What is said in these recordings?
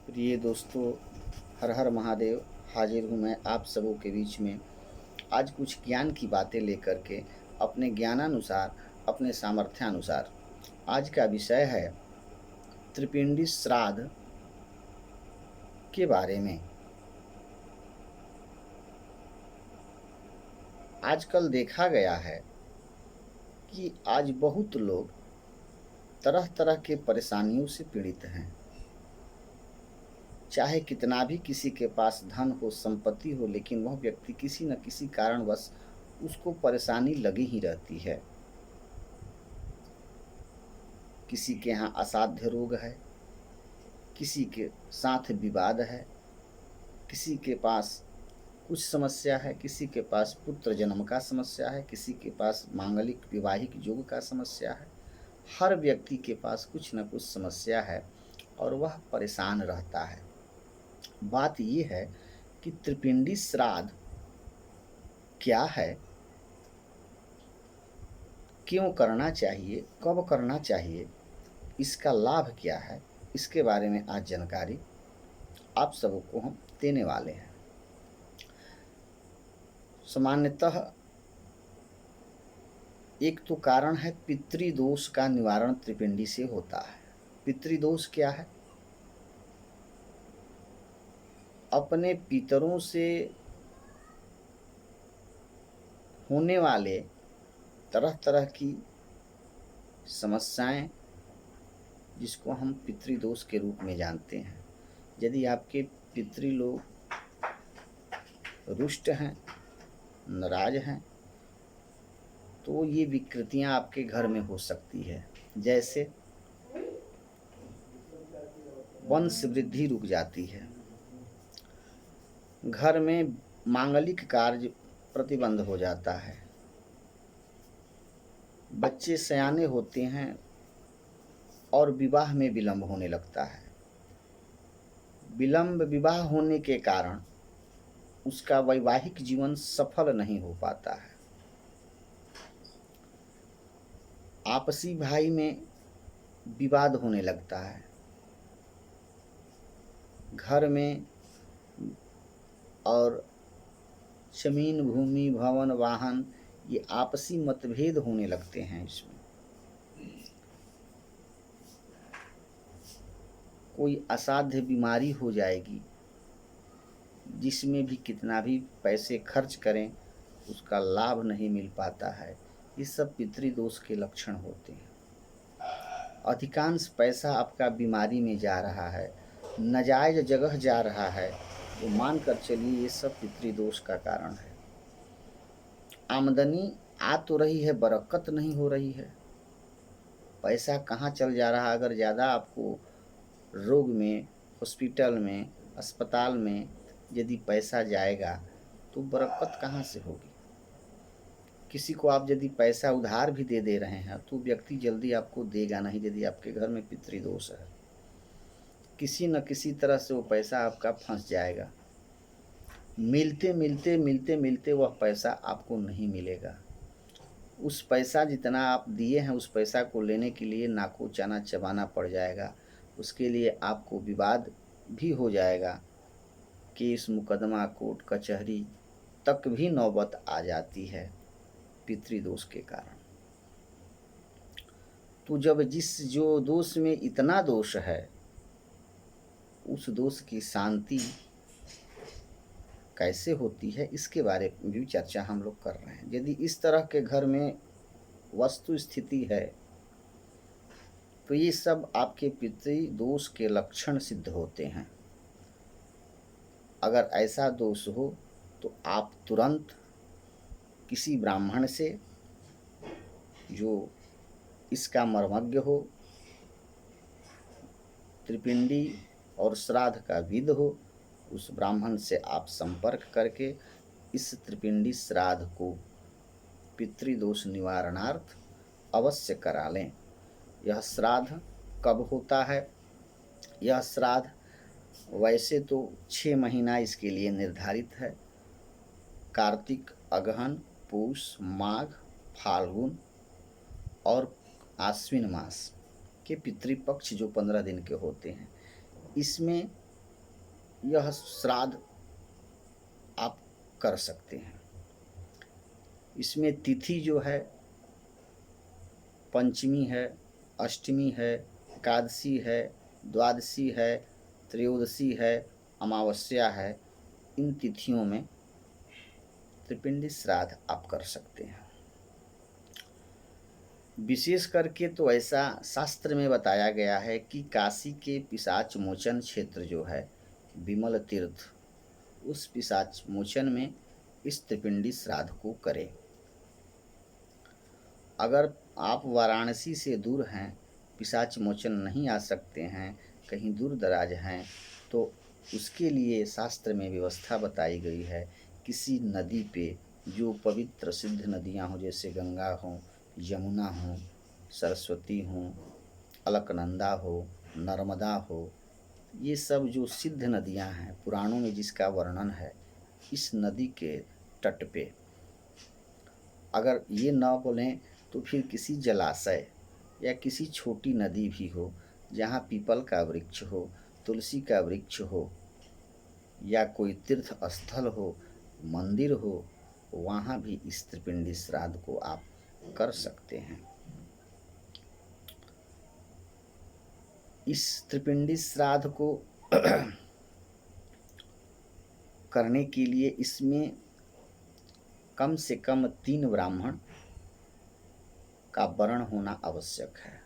प्रिय दोस्तों, हर हर महादेव। हाजिर हूँ मैं आप सबों के बीच में आज कुछ ज्ञान की बातें लेकर के, अपने ज्ञानानुसार, अपने सामर्थ्यानुसार। आज का विषय है त्रिपिंडी श्राद्ध के बारे में। आजकल देखा गया है कि आज बहुत लोग तरह तरह के परेशानियों से पीड़ित हैं। चाहे कितना भी किसी के पास धन हो, संपत्ति हो, लेकिन वह व्यक्ति किसी न किसी कारणवश उसको परेशानी लगी ही रहती है। किसी के यहाँ असाध्य रोग है, किसी के साथ विवाद है, किसी के पास कुछ समस्या है, किसी के पास पुत्र जन्म का समस्या है, किसी के पास मांगलिक वैवाहिक योग का समस्या है। हर व्यक्ति के पास कुछ न कुछ समस्या है और वह परेशान रहता है। बात यह है कि त्रिपिंडी श्राद्ध क्या है, क्यों करना चाहिए, कब करना चाहिए, इसका लाभ क्या है, इसके बारे में आज जानकारी आप सबको हम देने वाले हैं। सामान्यतः एक तो कारण है पितृदोष का निवारण त्रिपिंडी से होता है। पितृदोष क्या है? अपने पितरों से होने वाले तरह तरह की समस्याएं, जिसको हम पितृदोष के रूप में जानते हैं। यदि आपके पितृलोग रुष्ट हैं, नाराज हैं, तो ये विकृतियां आपके घर में हो सकती है। जैसे वंश वृद्धि रुक जाती है, घर में मांगलिक कार्य प्रतिबंध हो जाता है, बच्चे सयाने होते हैं और विवाह में विलंब होने लगता है। विलंब विवाह होने के कारण उसका वैवाहिक जीवन सफल नहीं हो पाता है। आपसी भाई में विवाद होने लगता है। घर में और जमीन, भूमि, भवन, वाहन, ये आपसी मतभेद होने लगते हैं। इसमें कोई असाध्य बीमारी हो जाएगी, जिसमें भी कितना भी पैसे खर्च करें उसका लाभ नहीं मिल पाता है। ये सब पितृदोष के लक्षण होते हैं। अधिकांश पैसा आपका बीमारी में जा रहा है, नाजायज जगह जा रहा है, तो मानकर चलिए ये सब पितृदोष का कारण है। आमदनी आ तो रही है, बरकत नहीं हो रही है। पैसा कहाँ चल जा रहा है? अगर ज़्यादा आपको रोग में, हॉस्पिटल में, अस्पताल में यदि पैसा जाएगा तो बरकत कहाँ से होगी? किसी को आप यदि पैसा उधार भी दे रहे हैं तो व्यक्ति जल्दी आपको देगा नहीं, यदि आपके घर में पितृदोष है। किसी न किसी तरह से वो पैसा आपका फंस जाएगा। मिलते मिलते मिलते मिलते वह पैसा आपको नहीं मिलेगा। उस पैसा जितना आप दिए हैं, उस पैसा को लेने के लिए नाको चना चबाना पड़ जाएगा। उसके लिए आपको विवाद भी हो जाएगा, केस मुकदमा, कोर्ट कचहरी तक भी नौबत आ जाती है पितृदोष के कारण। तो जब जो दोष में इतना दोष है, उस दोष की शांति कैसे होती है, इसके बारे में भी चर्चा हम लोग कर रहे हैं। यदि इस तरह के घर में वस्तु स्थिति है तो ये सब आपके पितृदोष के लक्षण सिद्ध होते हैं। अगर ऐसा दोष हो तो आप तुरंत किसी ब्राह्मण से, जो इसका मर्मज्ञ हो, त्रिपिंडी और श्राद्ध का विद हो, उस ब्राह्मण से आप संपर्क करके इस त्रिपिंडी श्राद्ध को पितृदोष निवारणार्थ अवश्य करा लें। यह श्राद्ध कब होता है? यह श्राद्ध वैसे तो 6 महीना इसके लिए निर्धारित है। कार्तिक, अगहन, पूष, माघ, फाल्गुन और आश्विन मास के पितृपक्ष जो 15 दिन के होते हैं, इसमें यह श्राद्ध आप कर सकते हैं। इसमें तिथि जो है पंचमी है, अष्टमी है, एकादशी है, द्वादशी है, त्रयोदशी है, अमावस्या है। इन तिथियों में त्रिपिंडी श्राद्ध आप कर सकते हैं। विशेष करके तो ऐसा शास्त्र में बताया गया है कि काशी के पिशाच मोचन क्षेत्र जो है विमल तीर्थ, उस पिशाच मोचन में इस त्रिपिंडी श्राद्ध को करें। अगर आप वाराणसी से दूर हैं, पिशाच मोचन नहीं आ सकते हैं, कहीं दूर दराज हैं, तो उसके लिए शास्त्र में व्यवस्था बताई गई है। किसी नदी पे जो पवित्र सिद्ध नदियाँ हों, जैसे गंगा हो, यमुना हो, सरस्वती हो, अलकनंदा हो, नर्मदा हो, ये सब जो सिद्ध नदियाँ हैं, पुराणों में जिसका वर्णन है, इस नदी के तट पे अगर ये न बोलें तो फिर किसी जलाशय या किसी छोटी नदी भी हो, जहाँ पीपल का वृक्ष हो, तुलसी का वृक्ष हो, या कोई तीर्थ स्थल हो, मंदिर हो, वहाँ भी इस त्रिपिंडी श्राद्ध को आप कर सकते हैं। इस त्रिपिंडी श्राद्ध को करने के लिए इसमें कम से कम 3 ब्राह्मण का वर्ण होना आवश्यक है।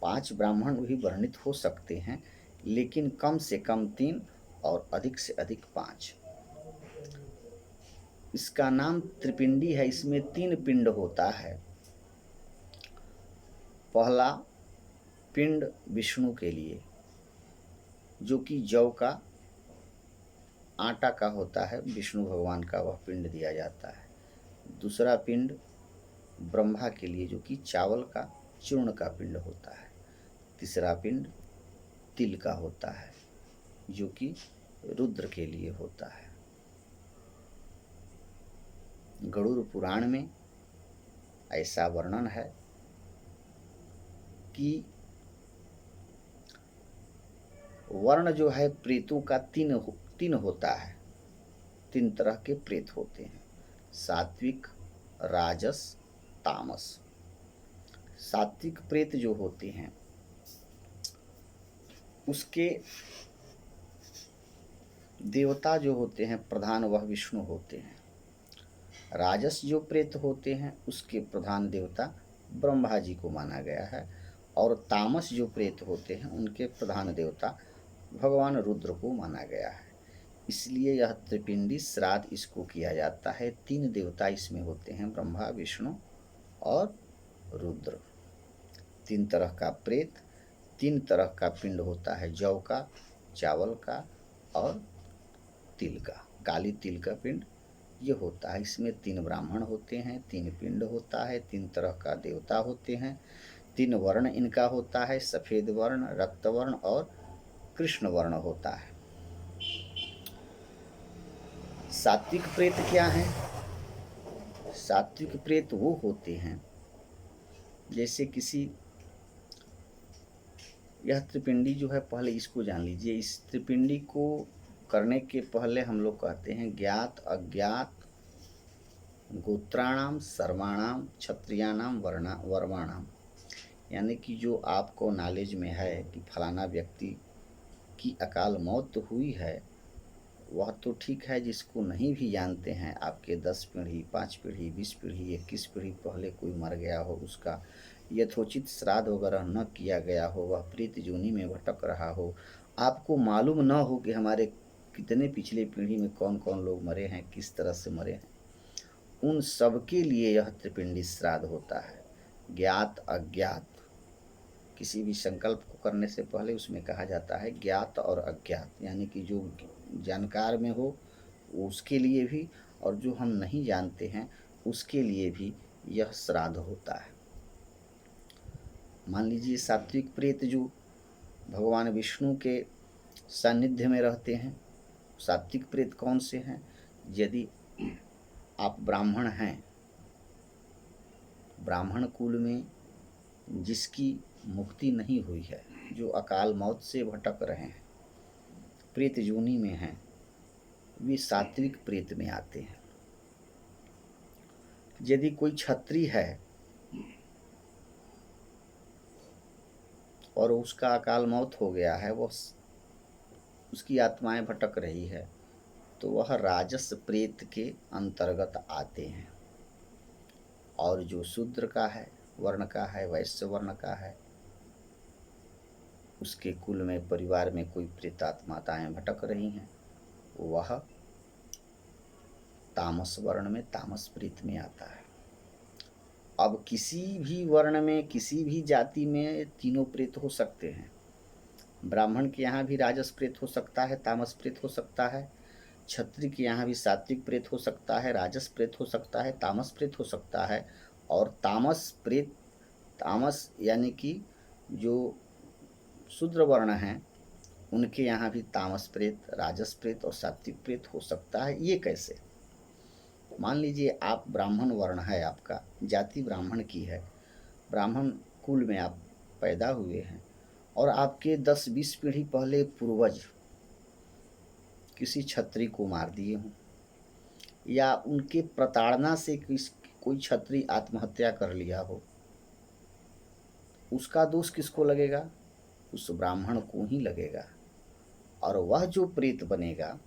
5 ब्राह्मण भी वर्णित हो सकते हैं, लेकिन कम से कम 3 और अधिक से अधिक 5। इसका नाम त्रिपिंडी है। इसमें 3 पिंड होता है। पहला पिंड विष्णु के लिए, जो कि जौ का आटा का होता है, विष्णु भगवान का वह पिंड दिया जाता है। दूसरा पिंड ब्रह्मा के लिए, जो कि चावल का चूर्ण का पिंड होता है। तीसरा पिंड तिल का होता है, जो कि रुद्र के लिए होता है। गरुड़ पुराण में ऐसा वर्णन है कि वर्ण जो है प्रेतों का तीन होता है। 3 तरह के प्रेत होते हैं, सात्विक, राजस, तामस। सात्विक प्रेत जो होते हैं उसके देवता जो होते हैं प्रधान, वह विष्णु होते हैं। राजस जो प्रेत होते हैं उसके प्रधान देवता ब्रह्मा जी को माना गया है, और तामस जो प्रेत होते हैं उनके प्रधान देवता भगवान रुद्र को माना गया है। इसलिए यह त्रिपिंडी श्राद्ध इसको किया जाता है। 3 देवता इसमें होते हैं, ब्रह्मा, विष्णु और रुद्र। 3 तरह का प्रेत, 3 तरह का पिंड होता है, जौ का, चावल का और तिल का, काली तिल का पिंड ये होता है। इसमें 3 ब्राह्मण होते हैं, 3 पिंड होता है, 3 तरह का देवता होते हैं, 3 वर्ण इनका होता है, सफ़ेद वर्ण, रक्त वर्ण और कृष्ण वर्ण होता है। सात्विक प्रेत क्या है? सात्विक प्रेत वो होते हैं, जैसे किसी, यह त्रिपिंडी जो है, पहले इसको जान लीजिए। इस त्रिपिंडी को करने के पहले हम लोग कहते हैं ज्ञात, अज्ञात, गोत्राणाम, सर्वाणाम, क्षत्रियाणाम, वर्माणाम। यानी कि जो आपको नॉलेज में है कि फलाना व्यक्ति की अकाल मौत हुई है, वह तो ठीक है। जिसको नहीं भी जानते हैं, आपके 10 पीढ़ी, 5 पीढ़ी, 20 पीढ़ी, 21 पीढ़ी पहले कोई मर गया हो, उसका यथोचित श्राद्ध वगैरह न किया गया हो, वह प्रेत योनि में भटक रहा हो, आपको मालूम न हो कि हमारे कितने पिछले पीढ़ी में कौन कौन लोग मरे हैं, किस तरह से मरे हैं, उन सब के लिए यह त्रिपिंडी श्राद्ध होता है। ज्ञात, अज्ञात, किसी भी संकल्प को करने से पहले उसमें कहा जाता है ज्ञात और अज्ञात, यानी कि जो जानकार में हो उसके लिए भी, और जो हम नहीं जानते हैं उसके लिए भी यह श्राद्ध होता है। मान लीजिए सात्विक प्रेत जो भगवान विष्णु के सानिध्य में रहते हैं, सात्विक प्रेत कौन से हैं? यदि आप ब्राह्मण हैं, ब्राह्मण कुल में जिसकी मुक्ति नहीं हुई है, जो अकाल मौत से भटक रहे हैं, प्रेत योनि में हैं वे सात्विक प्रेत में आते हैं। यदि कोई क्षत्रिय है और उसका अकाल मौत हो गया है, वह उसकी आत्माएं भटक रही है, तो वह राजस प्रेत के अंतर्गत आते हैं। और जो शूद्र का है, वर्ण का है, वैश्य वर्ण का है, उसके कुल में परिवार में कोई प्रेतात्माताएं भटक रही हैं, वह तामस वर्ण में तामस प्रेत में आता है। अब किसी भी वर्ण में, किसी भी जाति में तीनों प्रेत हो सकते हैं। ब्राह्मण के यहाँ भी राजस प्रेत हो सकता है, तामस प्रेत हो सकता है। क्षत्रिय के यहाँ भी सात्विक प्रेत हो सकता है, राजस प्रेत हो सकता है, तामस प्रेत हो सकता है। और तामस प्रेत, तामस यानी कि जो शूद्र वर्ण हैं उनके यहाँ भी तामस प्रेत, राजस प्रेत और सात्विक प्रेत हो सकता है। ये कैसे? मान लीजिए आप ब्राह्मण वर्ण है, आपका जाति ब्राह्मण की है, ब्राह्मण कुल में आप पैदा हुए हैं और आपके 10-20 पीढ़ी पहले पूर्वज किसी क्षत्रिय को मार दिए हों, या उनके प्रताड़ना से कोई क्षत्रिय आत्महत्या कर लिया हो, उसका दोष किसको लगेगा? उस ब्राह्मण को ही लगेगा। और वह जो प्रेत बनेगा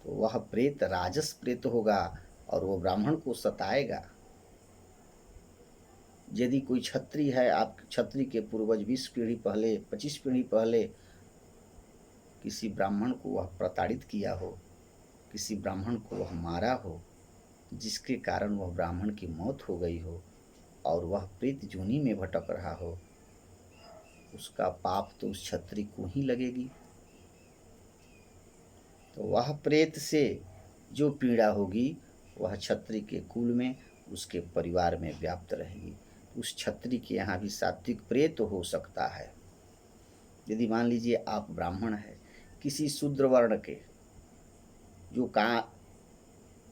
तो वह प्रेत राजस प्रेत होगा और वो ब्राह्मण को सताएगा। यदि कोई क्षत्रिय है, आप क्षत्रिय के पूर्वज 20 पीढ़ी पहले, 25 पीढ़ी पहले किसी ब्राह्मण को वह प्रताड़ित किया हो, किसी ब्राह्मण को वह मारा हो, जिसके कारण वह ब्राह्मण की मौत हो गई हो और वह प्रेत योनि में भटक रहा हो, उसका पाप तो उस क्षत्रिय को ही लगेगी। तो वह प्रेत से जो पीड़ा होगी वह क्षत्रिय के कुल में, उसके परिवार में व्याप्त रहेगी। उस क्षत्रिय के यहाँ भी सात्विक प्रेत हो सकता है। यदि मान लीजिए आप ब्राह्मण है, किसी शूद्र वर्ण के जो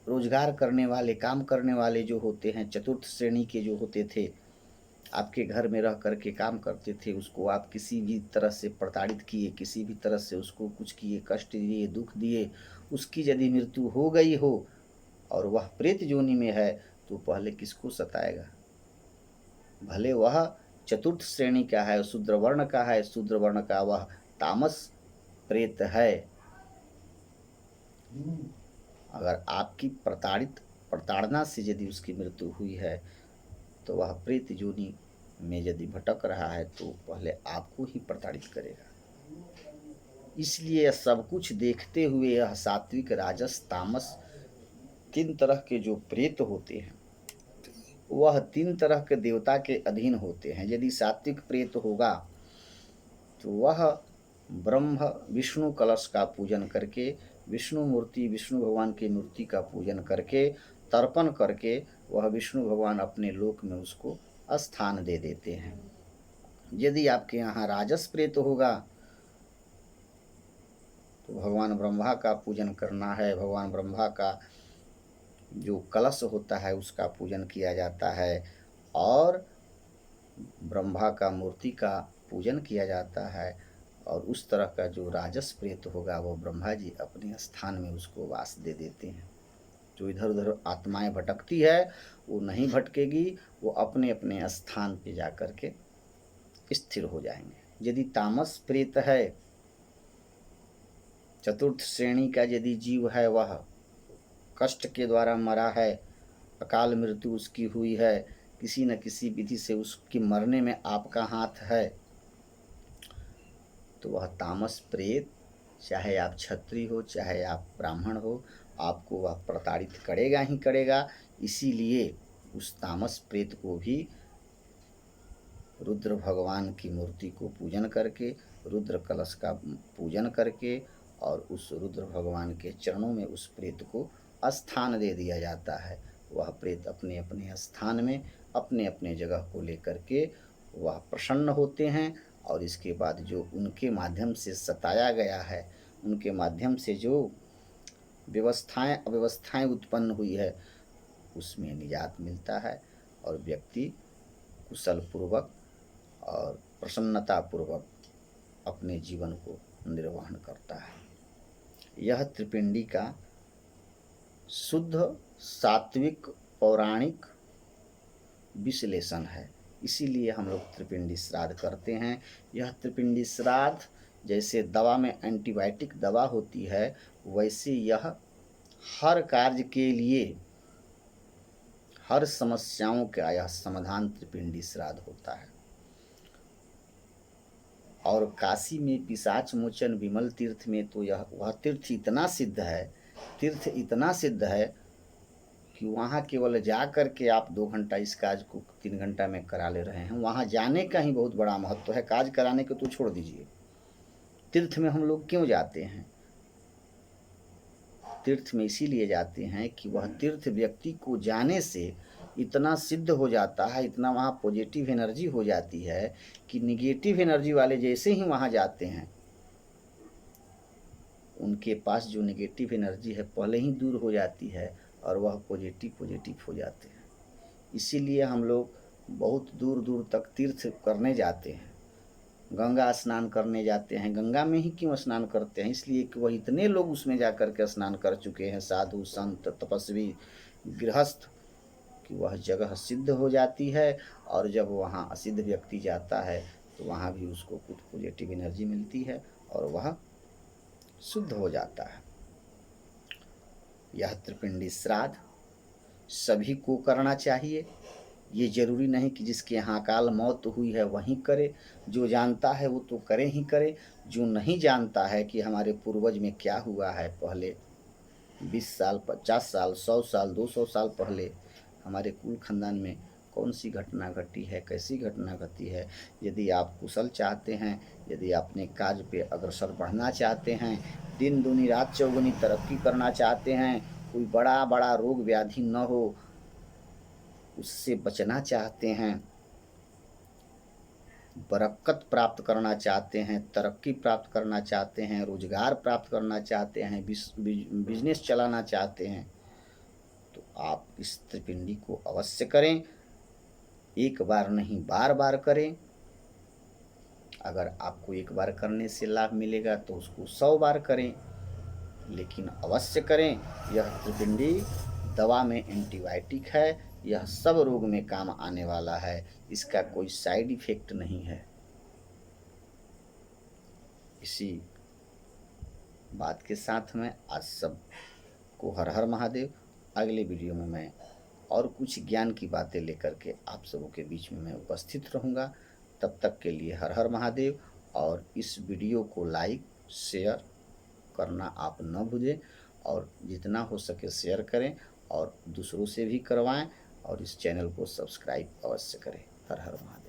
रोजगार करने वाले, काम करने वाले जो होते हैं, चतुर्थ श्रेणी के जो होते थे, आपके घर में रह करके काम करते थे, उसको आप किसी भी तरह से प्रताड़ित किए, किसी भी तरह से उसको कुछ किए, कष्ट दिए, दुख दिए, उसकी यदि मृत्यु हो गई हो और वह प्रेत योनि में है, तो पहले किसको सताएगा? भले वह चतुर्थ श्रेणी का है, शूद्र वर्ण का है, शूद्र वर्ण का वह तामस प्रेत है, अगर आपकी प्रताड़ना से यदि उसकी मृत्यु हुई है तो वह प्रेत योनि में यदि भटक रहा है तो पहले आपको ही प्रताड़ित करेगा। इसलिए सब कुछ देखते हुए यह सात्विक, राजस, तामस 3 तरह के जो प्रेत होते हैं वह 3 तरह के देवता के अधीन होते हैं। यदि सात्विक प्रेत होगा तो वह ब्रह्म विष्णु कलश का पूजन करके, विष्णु मूर्ति, विष्णु भगवान की मूर्ति का पूजन करके, तर्पण करके वह विष्णु भगवान अपने लोक में उसको स्थान दे देते हैं। यदि आपके यहाँ राजस प्रेत होगा तो भगवान ब्रह्मा का पूजन करना है, भगवान ब्रह्मा का जो कलश होता है उसका पूजन किया जाता है और ब्रह्मा का मूर्ति का पूजन किया जाता है। और उस तरह का जो राजस प्रेत होगा वो ब्रह्मा जी अपने स्थान में उसको वास दे देते हैं। जो इधर उधर आत्माएं भटकती है वो नहीं भटकेगी, वो अपने अपने स्थान पे जा कर के स्थिर हो जाएंगे। यदि तामस प्रेत है, चतुर्थ श्रेणी का यदि जीव है, वह कष्ट के द्वारा मरा है, अकाल मृत्यु उसकी हुई है, किसी न किसी विधि से उसकी मरने में आपका हाथ है, तो वह तामस प्रेत, चाहे आप क्षत्रिय हो चाहे आप ब्राह्मण हो, आपको वह प्रताड़ित करेगा ही करेगा। इसीलिए उस तामस प्रेत को भी रुद्र भगवान की मूर्ति को पूजन करके, रुद्र कलश का पूजन करके और उस रुद्र भगवान के चरणों में उस प्रेत को स्थान दे दिया जाता है। वह प्रेत अपने अपने स्थान में, अपने अपने जगह को लेकर के वह प्रसन्न होते हैं और इसके बाद जो उनके माध्यम से सताया गया है, उनके माध्यम से जो व्यवस्थाएं अव्यवस्थाएं उत्पन्न हुई है, उसमें निजात मिलता है और व्यक्ति कुशल पूर्वक और प्रसन्नता पूर्वक अपने जीवन को निर्वहन करता है। यह त्रिपिंडी का शुद्ध सात्विक पौराणिक विश्लेषण है, इसीलिए हम लोग त्रिपिंडी श्राद्ध करते हैं। यह त्रिपिंडी श्राद्ध जैसे दवा में एंटीबायोटिक दवा होती है, वैसे यह हर कार्य के लिए, हर समस्याओं का यह समाधान त्रिपिंडी श्राद्ध होता है। और काशी में पिशाच मोचन विमल तीर्थ में तो वह तीर्थ इतना सिद्ध है, तीर्थ इतना सिद्ध है कि वहाँ केवल जा कर के आप 2 घंटा इस कार्य को 3 घंटा में करा ले रहे हैं। वहाँ जाने का ही बहुत बड़ा महत्व है, कार्य कराने को तो छोड़ दीजिए। तीर्थ में हम लोग क्यों जाते हैं? तीर्थ में इसीलिए जाते हैं कि वह तीर्थ व्यक्ति को जाने से इतना सिद्ध हो जाता है, इतना वहाँ पॉजिटिव एनर्जी हो जाती है कि निगेटिव एनर्जी वाले जैसे ही वहाँ जाते हैं, उनके पास जो निगेटिव एनर्जी है पहले ही दूर हो जाती है और वह पॉजिटिव हो जाते हैं। इसीलिए हम लोग बहुत दूर दूर तक तीर्थ करने जाते हैं, गंगा स्नान करने जाते हैं। गंगा में ही क्यों स्नान करते हैं? इसलिए कि वह इतने लोग उसमें जा कर के स्नान कर चुके हैं, साधु संत तपस्वी गृहस्थ, कि वह जगह सिद्ध हो जाती है। और जब वहाँ असिद्ध व्यक्ति जाता है तो वहाँ भी उसको कुछ पॉजिटिव एनर्जी मिलती है और वह शुद्ध हो जाता है। यह त्रिपिंडी श्राद्ध सभी को करना चाहिए। ये जरूरी नहीं कि जिसके यहाँ अकाल मौत हुई है वहीं करे, जो जानता है वो तो करे ही करे। जो नहीं जानता है कि हमारे पूर्वज में क्या हुआ है पहले 20 साल 50 साल 100 साल 200 साल पहले हमारे कुल खानदान में कौन सी घटना घटी है, कैसी घटना घटी है, यदि आप कुशल चाहते हैं, यदि अपने कार्य पे अग्रसर बढ़ना चाहते हैं, दिन दूनी रात चौगुनी तरक्की करना चाहते हैं, कोई बड़ा बड़ा रोग व्याधि न हो उससे बचना चाहते हैं, बरकत प्राप्त करना चाहते हैं, तरक्की प्राप्त करना चाहते हैं, रोजगार प्राप्त करना चाहते हैं, बिजनेस चलाना चाहते हैं, तो आप इस त्रिपिंडी को अवश्य करें। एक बार नहीं बार बार करें। अगर आपको एक बार करने से लाभ मिलेगा तो उसको 100 बार करें, लेकिन अवश्य करें। यह त्रिपिंडी दवा में एंटीबायोटिक है, यह सब रोग में काम आने वाला है, इसका कोई साइड इफेक्ट नहीं है। इसी बात के साथ में आज सब को हर हर महादेव। अगले वीडियो में मैं और कुछ ज्ञान की बातें लेकर के आप सबों के बीच में मैं उपस्थित रहूँगा। तब तक के लिए हर हर महादेव। और इस वीडियो को लाइक शेयर करना आप न भूलें और जितना हो सके शेयर करें और दूसरों से भी करवाएं और इस चैनल को सब्सक्राइब अवश्य करें। हर हर महादेव।